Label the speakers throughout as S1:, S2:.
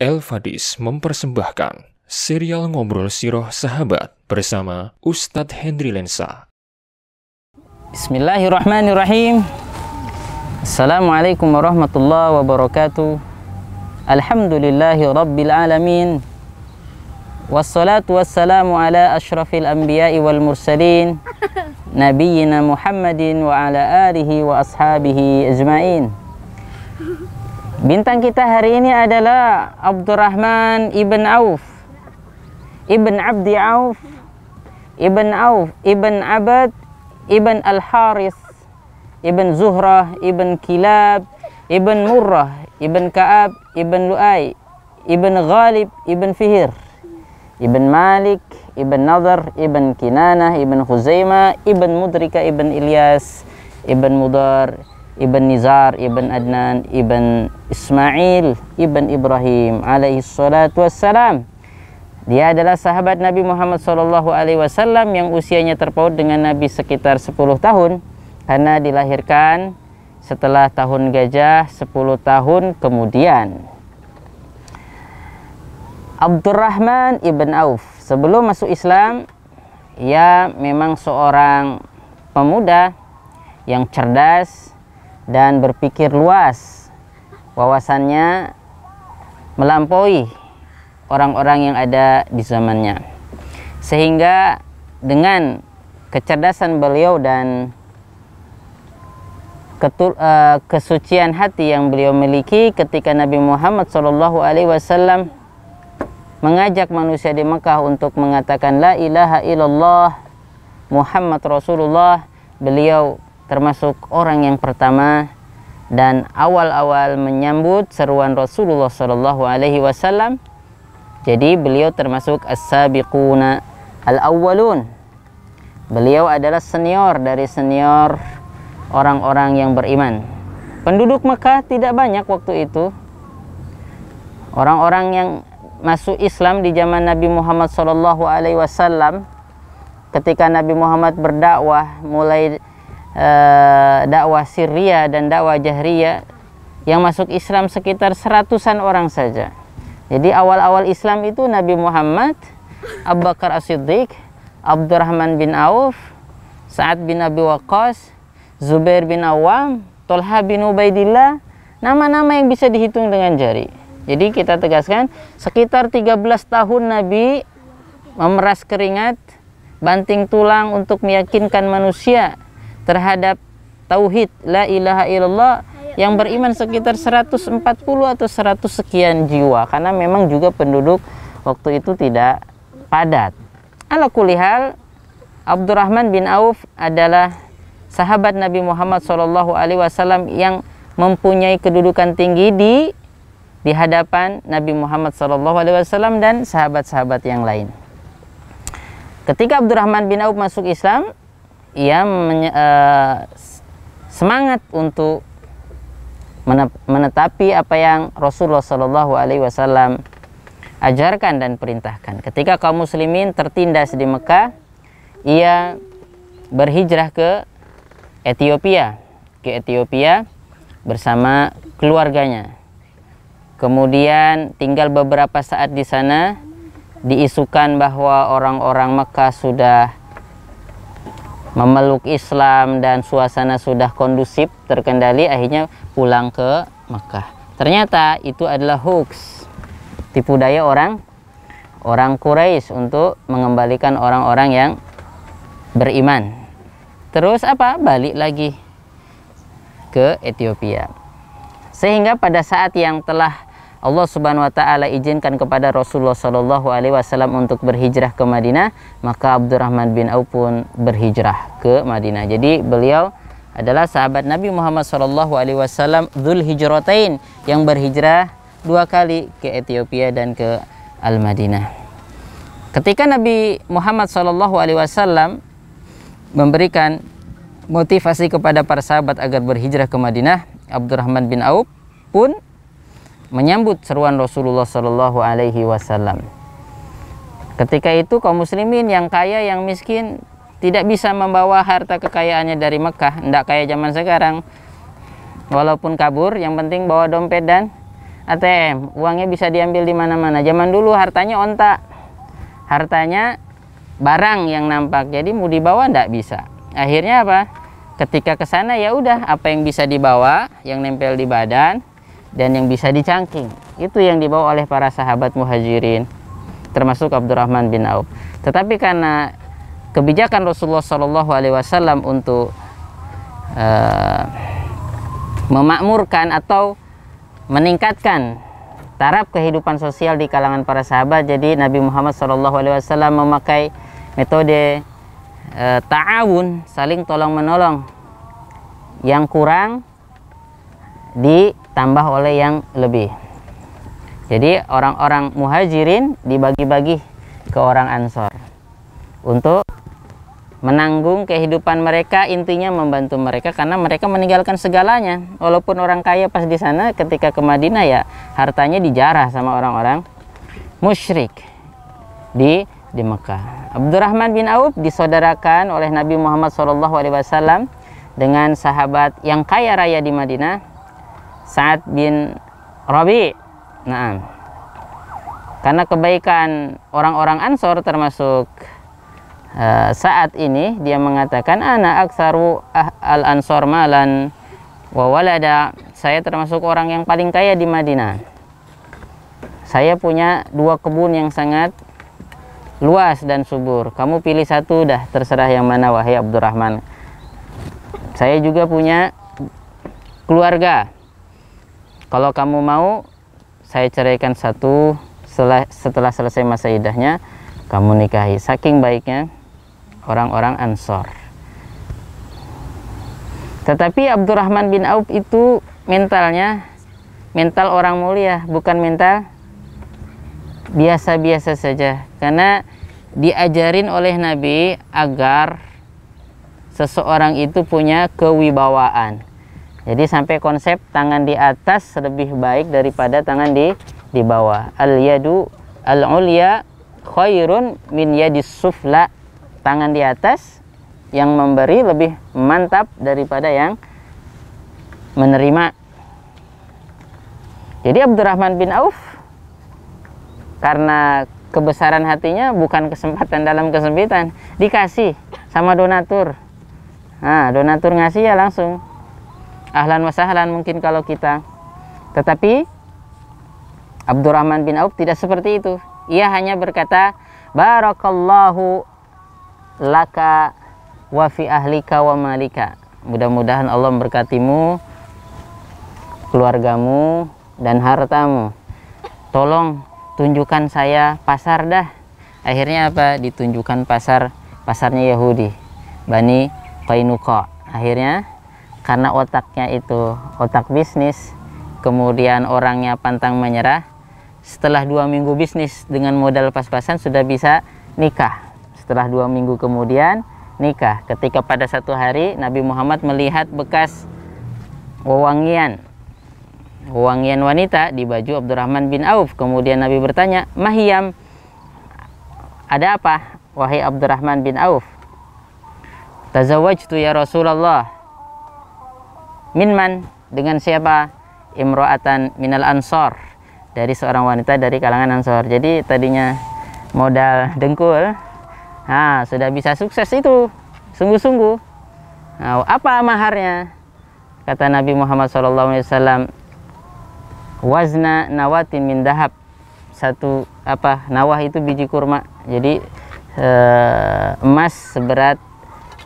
S1: Elfadis mempersembahkan serial Ngobrol Siroh Sahabat bersama Ustadz Henry Lensa.
S2: Bismillahirrahmanirrahim. Assalamualaikum warahmatullahi wabarakatuh. Alhamdulillahi rabbil alamin. Wassalatu wassalamu ala ashrafil anbiya'i wal mursalin Nabiyyina Muhammadin wa ala alihi wa ashabihi ajma'in. Bintang kita hari ini adalah Abdurrahman ibn Auf, ibn Abdi Auf, ibn Abad, ibn Al-Haris, ibn Zuhrah, ibn Kilab, ibn Murrah, ibn Ka'ab, ibn Lu'ay, ibn Ghalib, ibn Fihir, ibn Malik, ibn Nadhr, ibn Kinanah, ibn Khuzaimah, ibn Mudrika, ibn Ilyas, ibn Mudar, ibn Nizar, ibn Adnan, ibn Ismail, ibn Ibrahim alaihi salatu wassalam. Dia adalah sahabat Nabi Muhammad SAW yang usianya terpaut dengan Nabi sekitar 10 tahun karena dilahirkan setelah tahun gajah 10 tahun kemudian. Abdurrahman ibn Auf sebelum masuk Islam, ia memang seorang pemuda yang cerdas dan berpikir luas, wawasannya melampaui orang-orang yang ada di zamannya, sehingga dengan kecerdasan beliau dan kesucian hati yang beliau miliki ketika Nabi Muhammad SAW mengajak manusia di Mekah untuk mengatakan la ilaha illallah Muhammad Rasulullah, beliau termasuk orang yang pertama dan awal-awal menyambut seruan Rasulullah SAW. Jadi beliau termasuk as-sabiquna al-awwalun. Beliau adalah senior dari senior orang-orang yang beriman. Penduduk Mekah tidak banyak waktu itu. Orang-orang yang masuk Islam di zaman Nabi Muhammad SAW, ketika Nabi Muhammad berdakwah, mulai dakwah sirriyah dan dakwah jahriyah, yang masuk Islam sekitar 100-an orang saja. Jadi awal-awal Islam itu Nabi Muhammad, Abu Bakar As-Siddiq, Abdurrahman bin Auf, Sa'ad bin Abi Waqqas, Zubair bin Awam, Tolha bin Ubaidillah, nama-nama yang bisa dihitung dengan jari. Jadi kita tegaskan sekitar 13 tahun Nabi memeras keringat, banting tulang untuk meyakinkan manusia terhadap tauhid la ilaha illallah, yang beriman sekitar 140 atau 100 sekian jiwa, karena memang juga penduduk waktu itu tidak padat. Ala kulli hal, Abdurrahman bin Auf adalah sahabat Nabi Muhammad SAW yang mempunyai kedudukan tinggi di hadapan Nabi Muhammad SAW dan sahabat-sahabat yang lain. Ketika Abdurrahman bin Auf masuk Islam, ia semangat untuk menetapi apa yang Rasulullah SAW ajarkan dan perintahkan. Ketika kaum muslimin tertindas di Mekah, ia berhijrah ke Ethiopia bersama keluarganya. Kemudian tinggal beberapa saat di sana, diisukan bahwa orang-orang Mekah sudah memeluk Islam dan suasana sudah kondusif, terkendali, akhirnya pulang ke Mekah. Ternyata itu adalah hoax, tipu daya orang Quraisy untuk mengembalikan orang-orang yang beriman. Terus balik lagi ke Ethiopia. Sehingga pada saat yang telah Allah Subhanahu wa taala izinkan kepada Rasulullah SAW untuk berhijrah ke Madinah, maka Abdurrahman bin Auf pun berhijrah ke Madinah. Jadi beliau adalah sahabat Nabi Muhammad SAW Dzul Hijratain, yang berhijrah 2 kali ke Ethiopia dan ke Al-Madinah. Ketika Nabi Muhammad SAW memberikan motivasi kepada para sahabat agar berhijrah ke Madinah, Abdurrahman bin Auf pun menyambut seruan Rasulullah SAW. Ketika itu kaum muslimin yang kaya, yang miskin tidak bisa membawa harta kekayaannya dari Mekah, tidak kayak zaman sekarang. Walaupun kabur, yang penting bawa dompet dan ATM, uangnya bisa diambil di mana-mana. Zaman dulu hartanya onta, hartanya barang yang nampak, jadi mau dibawa ndak bisa. Akhirnya apa? Ketika ke sana ya udah, apa yang bisa dibawa, yang nempel di badan dan yang bisa dicangking, itu yang dibawa oleh para sahabat muhajirin, termasuk Abdurrahman bin Auf. Tetapi karena kebijakan Rasulullah SAW untuk memakmurkan atau meningkatkan taraf kehidupan sosial di kalangan para sahabat, jadi Nabi Muhammad SAW memakai metode ta'awun, saling tolong menolong. Yang kurang ditambah oleh yang lebih. Jadi orang-orang muhajirin dibagi-bagi ke orang ansor untuk menanggung kehidupan mereka, intinya membantu mereka karena mereka meninggalkan segalanya. Walaupun orang kaya pas di sana, ketika ke Madinah ya hartanya dijarah sama orang-orang musyrik di Mekah. Abdurrahman bin Auf disaudarakan oleh Nabi Muhammad SAW dengan sahabat yang kaya raya di Madinah, Sa'ad bin Rabi'. Nah, karena kebaikan orang-orang Ansor termasuk saat ini dia mengatakan ana aktsaru al-ansor malan wa walada, saya termasuk orang yang paling kaya di Madinah. Saya punya 2 kebun yang sangat luas dan subur. Kamu pilih satu dah, terserah yang mana wahai Abdurrahman. Saya juga punya keluarga. Kalau kamu mau saya ceraikan satu, setelah selesai masa iddahnya kamu nikahi. Saking baiknya orang-orang Ansor. Tetapi Abdurrahman bin Auf itu mentalnya mental orang mulia, bukan mental biasa-biasa saja. Karena diajarin oleh Nabi agar seseorang itu punya kewibawaan. Jadi sampai konsep tangan di atas lebih baik daripada tangan di bawah. Al-yadu al-ulya khairun min yadis sufla. Tangan di atas yang memberi lebih mantap daripada yang menerima. Jadi Abdurrahman bin Auf karena kebesaran hatinya, bukan kesempatan dalam kesempitan, dikasih sama donatur. Nah, donatur ngasih ya langsung ahlan wa sahlan mungkin kalau kita. Tetapi Abdurrahman bin Auf tidak seperti itu. Ia hanya berkata, barakallahu laka wa fi ahlika wa malika. Mudah-mudahan Allah memberkatimu, keluargamu dan hartamu. Tolong tunjukkan saya pasar dah. Akhirnya apa? Ditunjukkan pasarnya Yahudi, Bani Qainuqa. Akhirnya karena otaknya itu otak bisnis, kemudian orangnya pantang menyerah. Setelah 2 minggu bisnis dengan modal pas-pasan sudah bisa nikah. Setelah 2 minggu kemudian nikah. Ketika pada satu hari Nabi Muhammad melihat bekas wewangian wanita di baju Abdurrahman bin Auf. Kemudian Nabi bertanya, Mahiyam, ada apa wahai Abdurrahman bin Auf? Tazawwajtu ya Rasulullah. Minman, dengan siapa? Imro'atan minal ansor, dari seorang wanita dari kalangan Ansor. Jadi tadinya modal dengkul, nah sudah bisa sukses itu, sungguh-sungguh. Nah, apa maharnya? Kata Nabi Muhammad SAW, wazna nawatin min dahab. Satu nawah itu biji kurma. Jadi emas seberat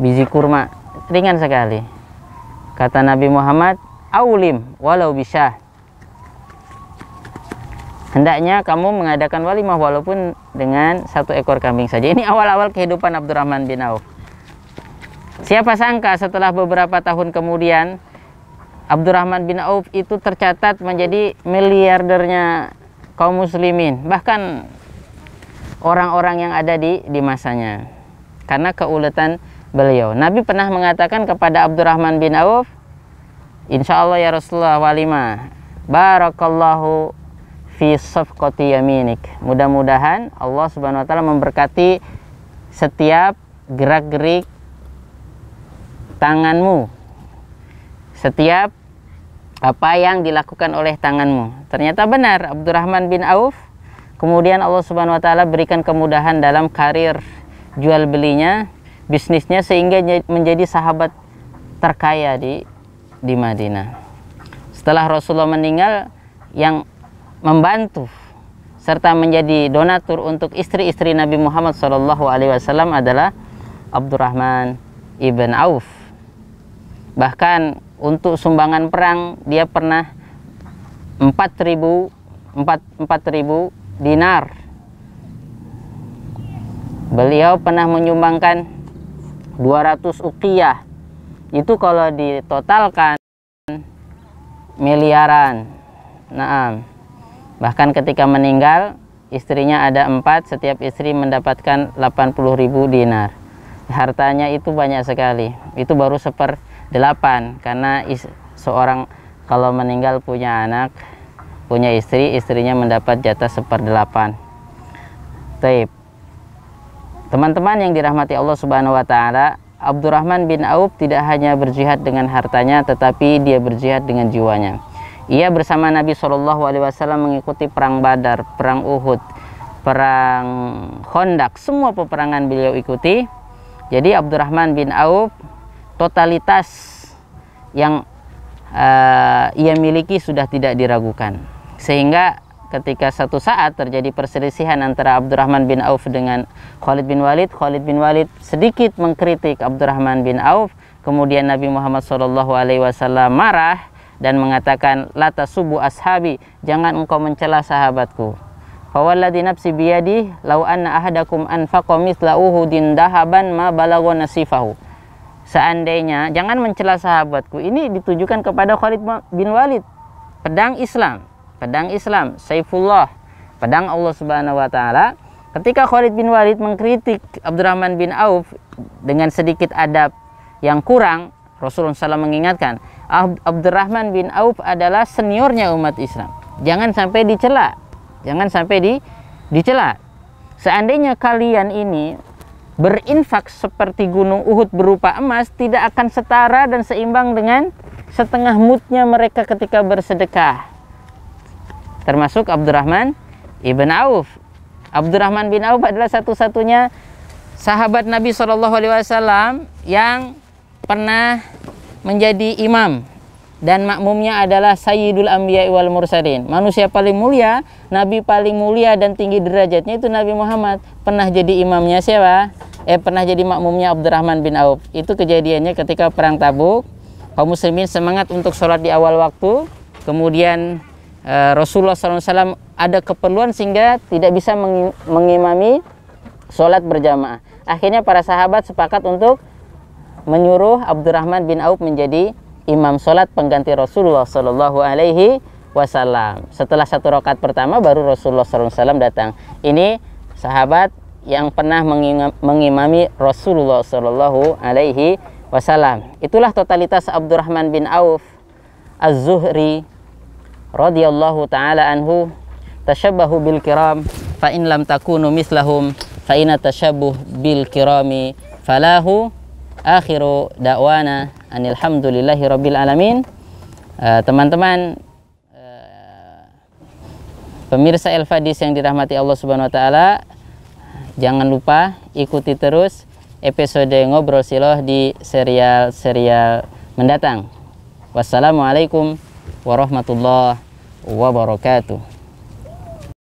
S2: biji kurma, ringan sekali. Kata Nabi Muhammad, aulim walau bisa. Hendaknya kamu mengadakan walimah walaupun dengan 1 ekor kambing saja. Ini awal-awal kehidupan Abdurrahman bin Auf. Siapa sangka setelah beberapa tahun kemudian Abdurrahman bin Auf itu tercatat menjadi miliardernya kaum muslimin, bahkan orang-orang yang ada di masanya, karena keuletan beliau. Nabi pernah mengatakan kepada Abdurrahman bin Auf, insya Allah ya Rasulullah walimah, barakallahu fi safqati yaminik. Mudah-mudahan Allah Subhanahu wa taala memberkati setiap gerak-gerik tanganmu, setiap apa yang dilakukan oleh tanganmu. Ternyata benar, Abdurrahman bin Auf kemudian Allah Subhanahu wa taala berikan kemudahan dalam karir jual belinya, bisnisnya, sehingga menjadi sahabat terkaya di Madinah. Setelah Rasulullah meninggal, yang membantu serta menjadi donatur untuk istri-istri Nabi Muhammad SAW adalah Abdurrahman ibn Auf. Bahkan untuk sumbangan perang dia pernah 4.000 dinar. Beliau pernah menyumbangkan 200 uqiyah. Itu kalau ditotalkan miliaran. Naam. Bahkan ketika meninggal, istrinya ada 4, setiap istri mendapatkan 80.000 dinar. Hartanya itu banyak sekali. Itu baru 1/8, karena seorang kalau meninggal punya anak, punya istri, istrinya mendapat jatah 1/8. Taib. Teman-teman yang dirahmati Allah Subhanahu wa taala, Abdurrahman bin Auf tidak hanya berjihad dengan hartanya, tetapi dia berjihad dengan jiwanya. Ia bersama Nabi SAW mengikuti perang Badar, perang Uhud, perang Khandaq, semua peperangan beliau ikuti. Jadi Abdurrahman bin Auf totalitas yang ia miliki sudah tidak diragukan. Sehingga ketika satu saat terjadi perselisihan antara Abdurrahman bin Auf dengan Khalid bin Walid, Khalid bin Walid sedikit mengkritik Abdurrahman bin Auf. Kemudian Nabi Muhammad SAW marah dan mengatakan, la tasubbu ashabi, jangan engkau mencela sahabatku. Fawalladzi nafsi biyadi law anna ahadakum anfaqa mithla uhudin dahaban ma balagha nasifahu. Seandainya, jangan mencela sahabatku, ini ditujukan kepada Khalid bin Walid, pedang Islam, Saifullah, pedang Allah Subhanahu wa taala. Ketika Khalid bin Walid mengkritik Abdurrahman bin Auf dengan sedikit adab yang kurang, Rasulullah SAW mengingatkan, Abdurrahman bin Auf adalah seniornya umat Islam. Jangan sampai dicela. Seandainya kalian ini berinfak seperti gunung Uhud berupa emas, tidak akan setara dan seimbang dengan setengah mudnya mereka ketika bersedekah. Termasuk Abdurrahman ibn Auf. Abdurrahman bin Auf adalah satu-satunya sahabat Nabi SAW yang pernah menjadi imam, dan makmumnya adalah Sayyidul Anbiya wal Mursalin. Manusia paling mulia, Nabi paling mulia dan tinggi derajatnya itu Nabi Muhammad. Pernah jadi imamnya siapa? Pernah jadi makmumnya Abdurrahman bin Auf. Itu kejadiannya ketika perang Tabuk. Kaum muslimin semangat untuk sholat di awal waktu. Kemudian Rasulullah SAW ada keperluan sehingga tidak bisa mengimami sholat berjamaah. Akhirnya para sahabat sepakat untuk menyuruh Abdurrahman bin Auf menjadi imam sholat pengganti Rasulullah SAW. Setelah 1 rakaat pertama baru Rasulullah SAW datang. Ini sahabat yang pernah mengimami Rasulullah SAW. Itulah totalitas Abdurrahman bin Auf Az-Zuhri radhiyallahu ta'ala anhu. Tashabbahu bil kiram fa in lam takunu mithlahum fa inna tashabbuh bil kirami falahu. Akhiru da'wana anilhamdulillahi rabbil alamin. Teman-teman pemirsa El-Fadis yang dirahmati Allah Subhanahu wa taala, jangan lupa ikuti terus episode Ngobrol Siloh di serial mendatang. Wassalamualaikum warahmatullahi wabarakatuh.